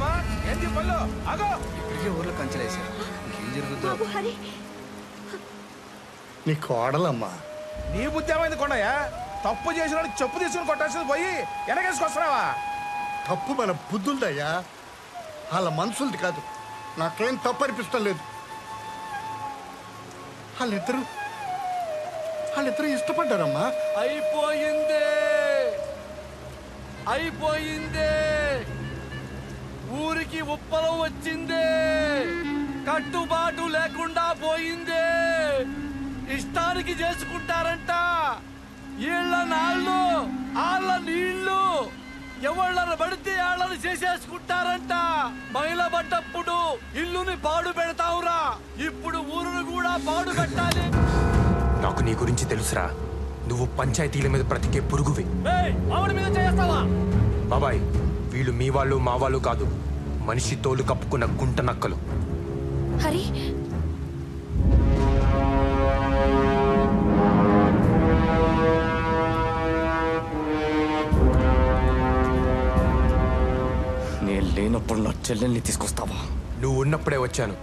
అమ్మా ఏంటి పళ్ళు ఆగో. ఇప్పటికే ఊర్లో కంచెలేసారు, ఇంకేం జరుగుతుందో. నీ కోడలమ్మా. నీ బుద్ధి ఏమైంది కొండయ్య? తప్పు చేసిన చెప్పు తీసుకుని కొట్టాల్సింది పోయి వెనకేసుకొస్తున్నావా? తప్పు మన బుద్ధులదయ్యా, వాళ్ళ మనుషులది కాదు. నాకేం తప్పు అనిపిస్తం లేదు. వాళ్ళిద్దరూ ఇష్టపడ్డారమ్మా. అయిపోయిందే, ఊరికి ఉప్పలం వచ్చిందే, కట్టుబాటు లేకుండా పోయిందే. ఇష్టానికి చేసుకుంటారంట, ఈళ్ళ నాళ్ళు ఆళ్ళ నీళ్లు, ఎవళ్ళను పడితే ఆళ్ళని చేసేసుకుంటారంట. మహిళ పడ్డప్పుడు ఇల్లుని పాడు పెడతావురా, ఇప్పుడు ఊరును కూడా పాడు పెట్టాలి. నాకు నీ గురించి తెలుసురా, నువ్వు పంచాయతీల మీద బ్రతికే పురుగువి. మీద చేస్తావా బాబాయ్? వీళ్ళు మీ వాళ్ళు మా వాళ్ళు కాదు, మనిషి తోలు కప్పుకున్న గుంట నక్కలు. హరి, నేను లేనప్పుడు నా చెల్లెల్ని తీసుకొస్తావా? నువ్వు ఉన్నప్పుడే వచ్చాను,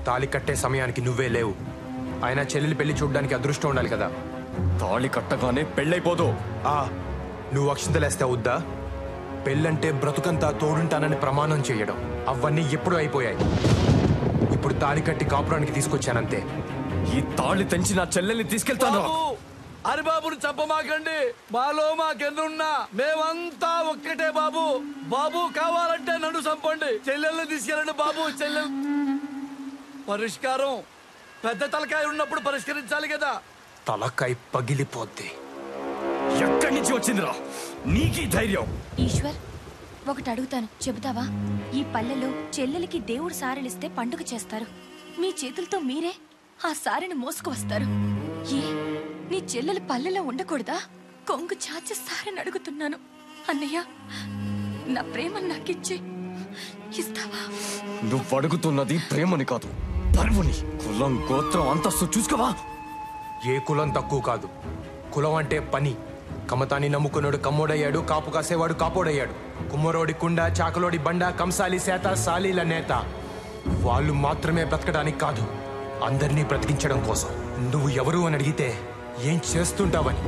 తాళి కట్టే సమయానికి నువ్వే లేవు. ఆయన చెల్లెలి పెళ్లి చూడడానికి అదృష్టం ఉండాలి కదా. తాళి కట్టగానే పెళ్ళైపోదు. నువ్వు అక్షింతలేస్తే అవుద్దా? పెళ్ళంటే బ్రతుకంతా తోడుంటానని ప్రమాణం చేయడం, అవన్నీ ఎప్పుడూ అయిపోయాయి. ఇప్పుడు తాళి కట్టి కాపురానికి తీసుకొచ్చానంతే. ఈ తాళి తెంచి నా చెల్లెల్ని తీసుకెళ్తాను. హరిబాబుని చంపమాకండి, మాలో మాకెన్నున్నా మేమంతా ఒక్కటే బాబు. బాబు కావాలంటే నన్ను చంపండి, చెల్లెల్ని తీసుకెళ్ళండి బాబు. చెల్లెల్ పరిష్కారం పెద్ద తలకాయ ఉన్నప్పుడు పరిష్కరించాలి కదా. తలకాయ పగిలిపోద్ది. ఎక్కడి నుంచి వచ్చిందిరా నీకీ ధైర్యం? ఈశ్వర్, ఒకటి అడుగుతాను, చెబుతావా? ఈ పల్లెలో చెల్లెలికి దేవుడు సారెలిస్తే పండుగ చేస్తారు. మీ చేతులతో మీరే ఆ సారెని మోసుకు వస్తారు. ఏ నీ చెల్లెలు పల్లెలో ఉండకూడదా? కొంగు చాచి సారెని అడుగుతున్నాను. అన్నయ్య, నా ప్రేమ నాకిచ్చి ఇస్తావా? నువ్వు అడుగుతున్నది ప్రేమని కాదు, పరువుని. కులం గోత్రం అంతస్తు చూసుకోవా? ఏ కులం తక్కువ కాదు. కులం అంటే పని. కమతాన్ని నమ్ముకున్నాడు కమ్మోడయ్యాడు, కాపు కాసేవాడు కాపోడయ్యాడు. కుమ్మరోడి కుండ, చాకలోడి బండ, కంసాలి సేత, సాలీల నేత. వాళ్ళు మాత్రమే బ్రతకడానికి కాదు, అందరినీ బ్రతికించడం కోసం. నువ్వు ఎవరు అని అడిగితే ఏం చేస్తుంటావని,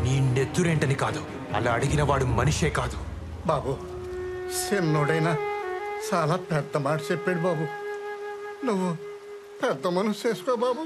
నీ నెత్తురేంటని కాదు. అలా అడిగిన వాడు మనిషే కాదు. బాబు, చిన్నోడైనా చాలా పెద్ద మాట చెప్పాడు బాబు. నువ్వు పెద్ద మనసు చేసుకో బాబు.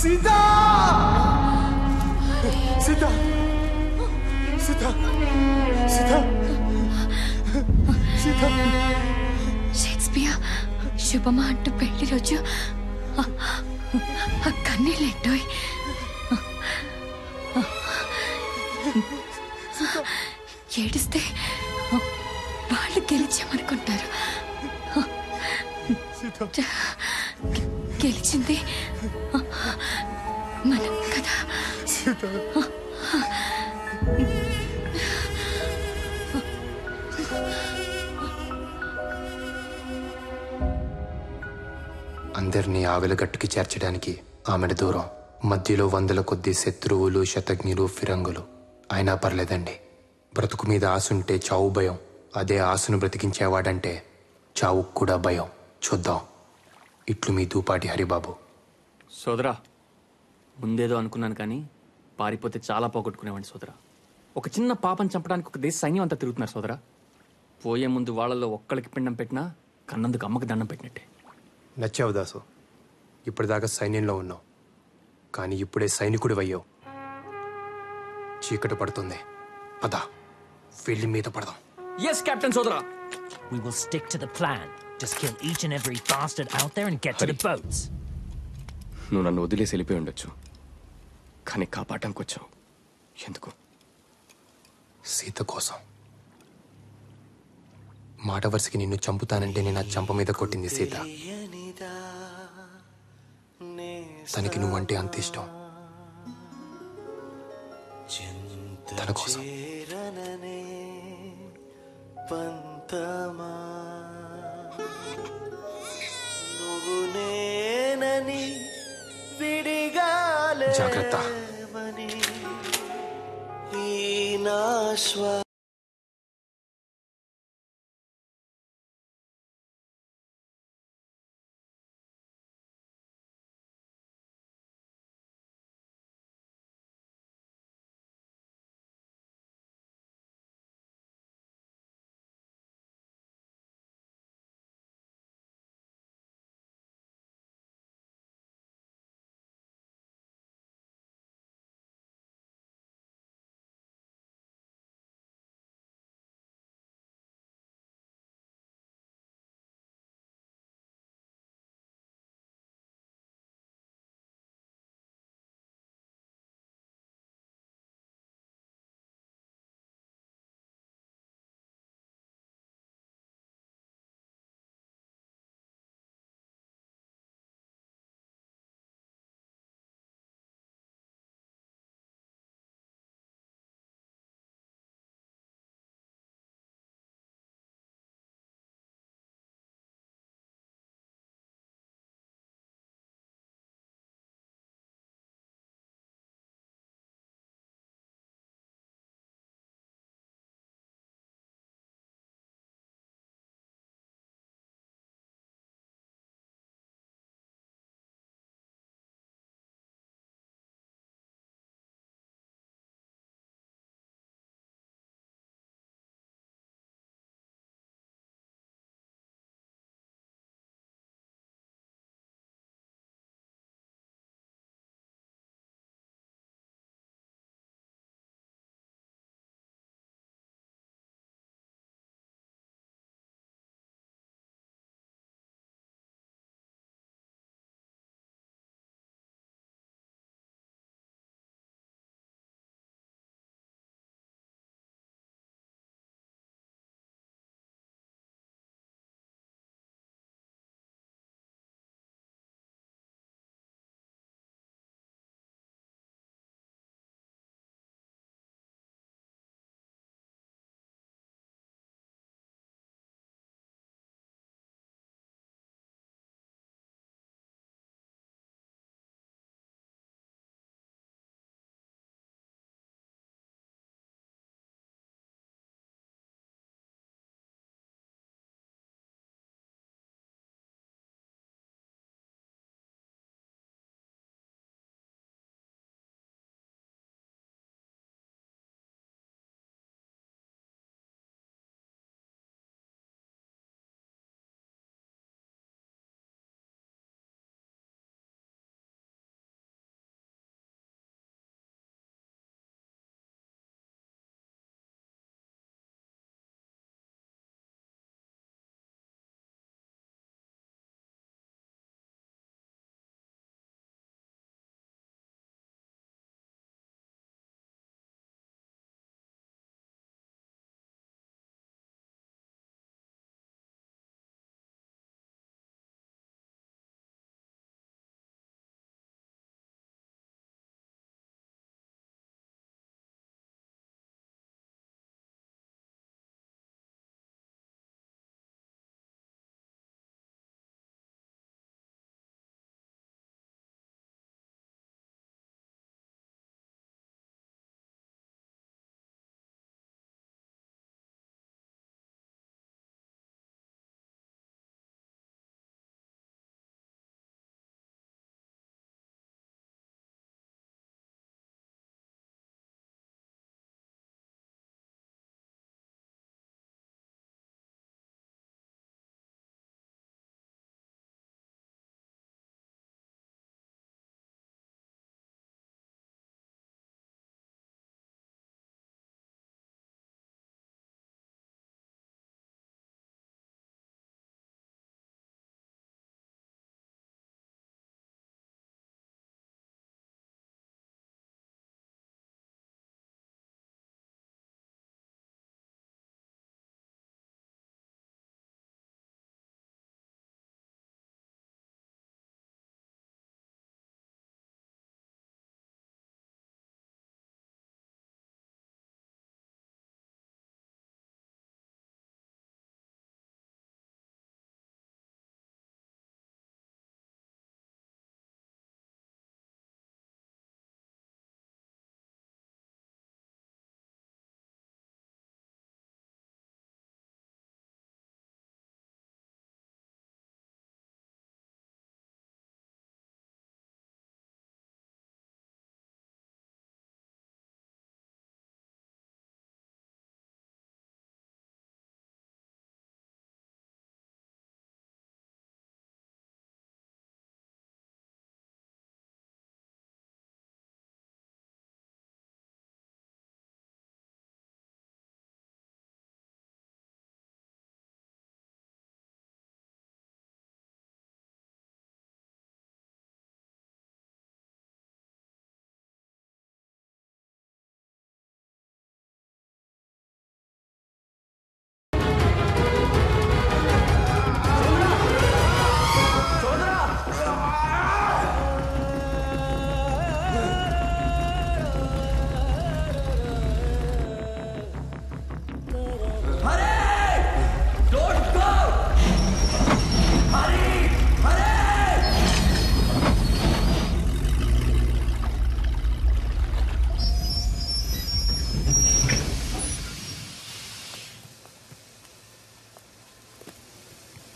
సీతా! సీతా! సీతా! సీతా! సీతా! షేక్స్పియర్ శుభమా అంటూ పెళ్లి రోజు కన్నీళ్ళెట్టోయ్. ఏడిస్తే వాళ్ళు గెలిచామనుకుంటారు. గెలిచింది మనం కదా. అందరినీ ఆవిలగట్టుకి చేర్చడానికి ఆమెడ దూరం, మధ్యలో వందల కొద్ది శత్రువులు, శతజ్ఞులు, ఫిరంగులు. అయినా పర్లేదండి, బ్రతుకు మీద ఆశుంటే చావు భయం, అదే ఆశను బ్రతికించేవాడంటే చావుకు కూడా భయం. చూద్దాం. ఇట్లు మీ దూపాటి హరిబాబు. సోదరా, ముందేదో అనుకున్నాను కానీ పారిపోతే చాలా పోగొట్టుకునేవాడిని సోదరా. ఒక చిన్న పాపని చంపడానికి ఒక దేశ సైన్యం అంతా తిరుగుతున్నారు సోదరా. పోయే ముందు వాళ్ళల్లో ఒక్కడికి పిండం పెట్టినా కన్నందుకు అమ్మకి దండం పెట్టినట్టే. నచ్చావు దాసు. ఇప్పటిదాకా సైన్యంలో ఉన్నావు, కానీ ఇప్పుడే సైనికుడు అయ్యావు. చీకటి పడుతుంది, పద వెళ్ళి మీద పడదాం. ఎస్ కెప్టెన్ సోదరా. We will stick to the plan. Just kill each and every bastard out there and get to the boats. నువ్వు నన్ను వదిలేసి వెళ్ళిపోయి ఉండొచ్చు, కానీ కాపాడటానికి వచ్చావు. ఎందుకు? సీత కోసం. మాట వరుసకి నిన్ను చంపుతానంటే నేను ఆ చంప మీద కొట్టింది సీత. తనకి నువ్వంటే అంత ఇష్టం. తన కోసం. జాగ్రత్త.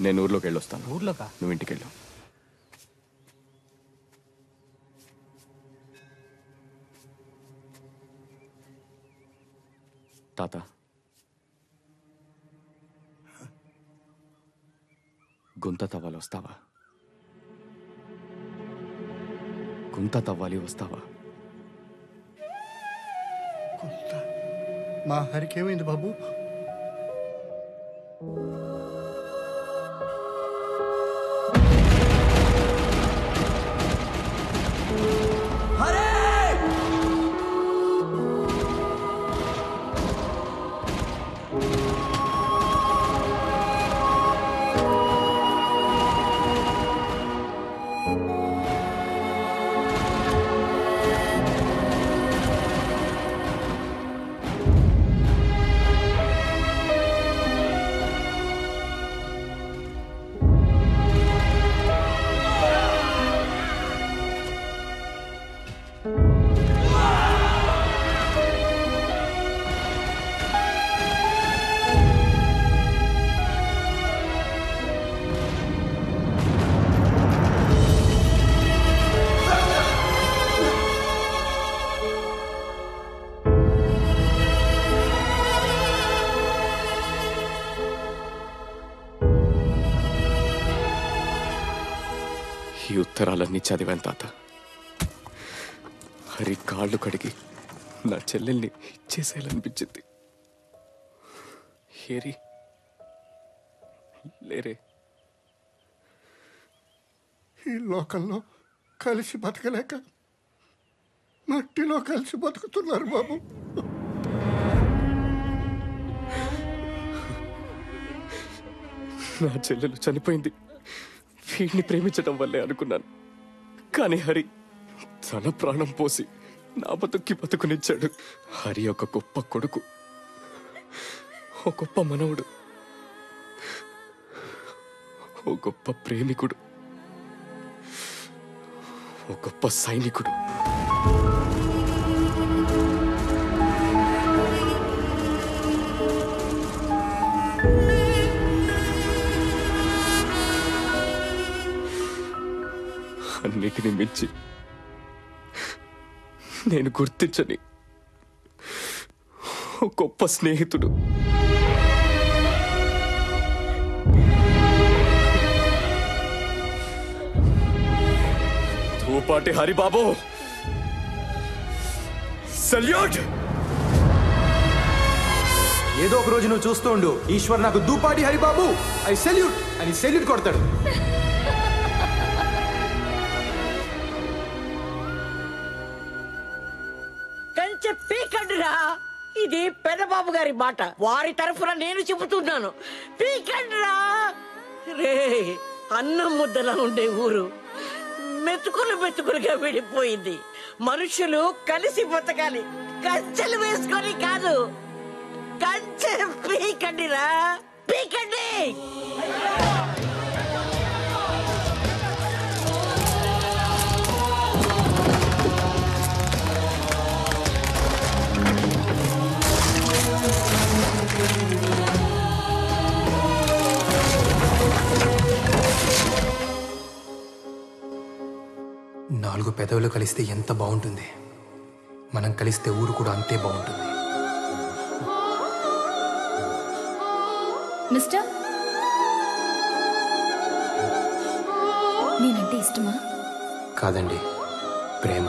నేను ఊర్లోకి వెళ్ళొస్తాను. ఊర్లోకా? నువ్వు ఇంటికి వెళ్ళు. తాత, గుంత తవ్వాలి వస్తావా? గుంత తవ్వాలి వస్తావా? మా హరికి ఏమైంది బాబు? ఈ ఉత్తరాలన్నీ చదివాను తాత. హరి కాళ్ళు కడిగి నా చెల్లెల్ని ఇచ్చేసేయాలనిపించింది. హేరి లేరే. ఈ లోకంలో కలిసి బతకలేక మట్టిలో కలిసి బతుకుతున్నారు బాబు. నా చెల్లెలు చనిపోయింది వీడిని ప్రేమించడం వల్లే అనుకున్నాను. కానీ హరి తన ప్రాణం పోసి నా బతుకునిచ్చాడు. హరి ఒక గొప్ప కొడుకు, ఓ గొప్ప మనవుడు, ఓ గొప్ప ప్రేమికుడు, ఓ గొప్ప సైనికుడు. అన్నిటిని మించి నేను గుర్తించని ఓ గొప్ప స్నేహితుడు. దూపాటి హరిబాబు, సల్యూట్. ఏదో ఒక రోజు నువ్వు చూస్తూ ఉండు, ఈశ్వర్ నాకు దూపాటి హరిబాబు ఐ సెల్యూట్ అని సెల్యూట్ కొడతాడు. పీకండిరా, ఇది పెద్దబాబు గారి మాట. వారి తరఫున నేను చెబుతున్నాను, పీకండిరా. రే, అన్నం ముద్దలా ఉండే ఊరు మెతుకులుగా విడిపోయింది. మనుషులు కలిసి బతకాలి, కంచెలు వేసుకొని కాదు. కంచె పీకండిరా, పీకండి. నాలుగు పెదవులు కలిస్తే ఎంత బాగుంటుంది, మనం కలిస్తే ఊరు కూడా అంతే బాగుంటుంది. మిస్టర్, నేనంటే ఇష్టమా? కాదండి, ప్రేమ.